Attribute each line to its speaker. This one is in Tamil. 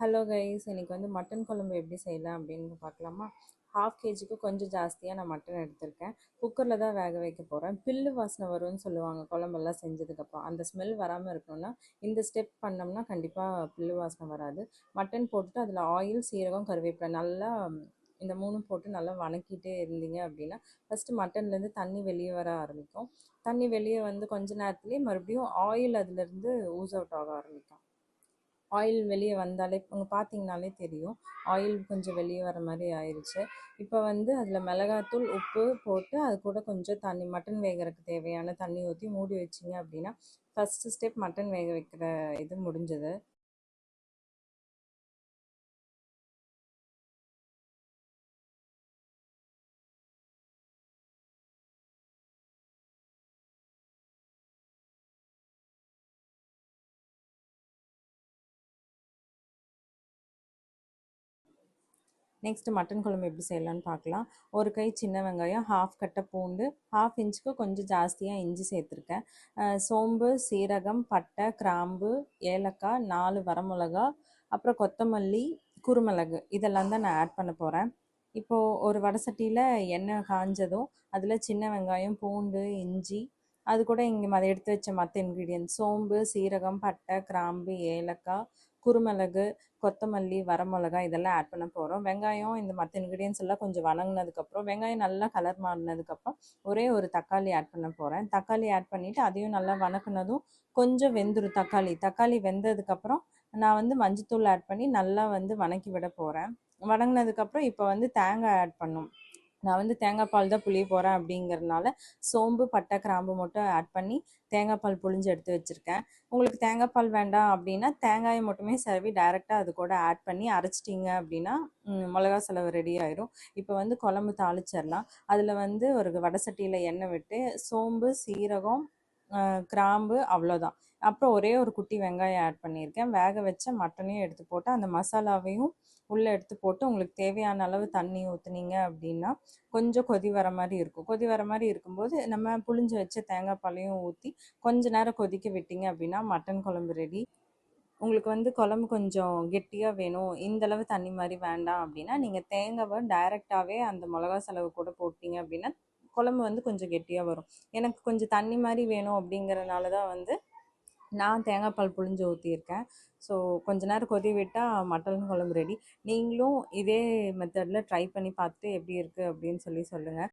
Speaker 1: ஹலோ கைஸ், இன்னைக்கு வந்து மட்டன் குழம்பு எப்படி செய்யலாம் அப்படின்னு பார்க்கலாமா? ஹாஃப் கேஜிக்கு கொஞ்சம் ஜாஸ்தியாக நான் மட்டன் எடுத்திருக்கேன். குக்கரில் தான் வேக வைக்க போகிறேன். பில்லு வாசனை வரும்னு சொல்லுவாங்க குழம்பெல்லாம் செஞ்சதுக்கப்புறம். அந்த ஸ்மெல் வராமல் இருக்கணும்னா இந்த ஸ்டெப் பண்ணோம்னா கண்டிப்பாக பில்லு வாசனை வராது. மட்டன் போட்டுட்டு அதில் ஆயில், சீரகம், கருவேப்பிலை நல்லா இந்த மூணும் போட்டு நல்லா வணக்கிட்டே இருந்தீங்க அப்படின்னா ஃபஸ்ட்டு மட்டன்லேருந்து தண்ணி வெளியே வர ஆரம்பிக்கும். தண்ணி வெளியே வந்து கொஞ்ச நேரத்துலேயே மறுபடியும் ஆயில் அதுலேருந்து ஊஸ் அவுட் ஆக ஆரம்பிக்கும். ஆயில் வெளியே வந்தாலே உங்கள் பார்த்தீங்கனாலே தெரியும். ஆயில் கொஞ்சம் வெளியே வர மாதிரி ஆயிடுச்சு. இப்போ வந்து அதில் மிளகாத்தூள், உப்பு போட்டு அது கூட கொஞ்சம் தண்ணி, மட்டன் வேகிறதுக்கு தேவையான தண்ணி ஊற்றி மூடி வச்சிங்க அப்படின்னா ஃபஸ்ட்டு ஸ்டெப் மட்டன் வேக வைக்கிற இது முடிஞ்சது. நெக்ஸ்ட்டு மட்டன் குழம்பு எப்படி செய்யலான்னு பார்க்கலாம். ஒரு கை சின்ன வெங்காயம், ஹாஃப் கட்டை பூண்டு, ஹாஃப் இன்ச்சுக்கு கொஞ்சம் ஜாஸ்தியாக இஞ்சி சேர்த்துருக்கேன். சோம்பு, சீரகம், பட்டை, கிராம்பு, ஏலக்காய், 4 வரமிளகா, அப்புறம் கொத்தமல்லி, குருமிளகு இதெல்லாம் தான் நான் ஆட் பண்ண போகிறேன். இப்போது ஒரு வடை சட்டியில் எண்ணெய் காஞ்சதும் அதில் சின்ன வெங்காயம், பூண்டு, இஞ்சி, அது கூட இங்கே எடுத்து வச்ச மற்ற இன்க்ரீடியன்ட் சோம்பு, சீரகம், பட்டை, கிராம்பு, ஏலக்காய், குருமிளகு, கொத்தமல்லி, வரமிளகா இதெல்லாம் ஆட் பண்ண போகிறோம். வெங்காயம் இந்த மற்ற இன்க்ரீடியன்ஸ் எல்லாம் கொஞ்சம் வணங்கினதுக்கப்புறம் வெங்காயம் நல்லா கலர் மாறினதுக்கப்புறம் ஒரே ஒரு தக்காளி ஆட் பண்ண போகிறேன். தக்காளி ஆட் பண்ணிவிட்டு அதையும் நல்லா வணக்கினதும் கொஞ்சம் வெந்துடும். தக்காளி வெந்ததுக்கப்புறம் நான் வந்து மஞ்சத்தூள் ஆட் பண்ணி நல்லா வந்து வணக்கி விட போகிறேன். வணங்கினதுக்கப்புறம் இப்போ வந்து தேங்காய் ஆட் பண்ணும். நான் வந்து தேங்காய் பால் தான் புளிய போகிறேன் அப்படிங்கிறதுனால சோம்பு, பட்டை, கிராம்பு மட்டும் ஆட் பண்ணி தேங்காய் பால் புளிஞ்சு எடுத்து வச்சுருக்கேன். உங்களுக்கு தேங்காய் பால் வேண்டாம் அப்படின்னா தேங்காயை மட்டுமே சர்வி டைரெக்டாக அது கூட ஆட் பண்ணி அரைச்சிட்டிங்க அப்படின்னா மிளகா செலவு ரெடி ஆயிரும். இப்போ வந்து குழம்பு தாளிச்சிடலாம். அதில் வந்து ஒரு வடை சட்டியில் எண்ணெய் விட்டு சோம்பு, சீரகம், கிராம்பு அவ்வளோதான். அப்புறம் ஒரே ஒரு குட்டி வெங்காயம் ஆட் பண்ணியிருக்கேன். வேக வச்ச மட்டனையும் எடுத்து போட்டு அந்த மசாலாவையும் உள்ளே எடுத்து போட்டு உங்களுக்கு தேவையான அளவு தண்ணி ஊற்றுனீங்க அப்படின்னா கொஞ்சம் கொதி வர மாதிரி இருக்கும். கொதி வர மாதிரி இருக்கும்போது நம்ம புளிஞ்சு வச்ச தேங்காய் பாலையும் ஊற்றி கொஞ்ச நேரம் கொதிக்க விட்டீங்க அப்படின்னா மட்டன் குழம்பு ரெடி. உங்களுக்கு வந்து குழம்பு கொஞ்சம் கெட்டியாக வேணும், இந்தளவு தண்ணி மாதிரி வேண்டாம் அப்படின்னா நீங்கள் தேங்காவை டைரெக்டாகவே அந்த மிளகா செலவு கூட போட்டிங்க அப்படின்னா குழம்பு வந்து கொஞ்சம் கெட்டியாக வரும். எனக்கு கொஞ்சம் தண்ணி மாதிரி வேணும் அப்படிங்கிறனால தான் வந்து நான் தேங்காய் பால் புளிஞ்சு ஊற்றியிருக்கேன். ஸோ கொஞ்ச நேரம் கொதி விட்டால் மட்டன் குழம்பு ரெடி. நீங்களும் இதே மெத்தடில் ட்ரை பண்ணி பார்த்துட்டு எப்படி இருக்குது அப்படின்னு சொல்லுங்கள்.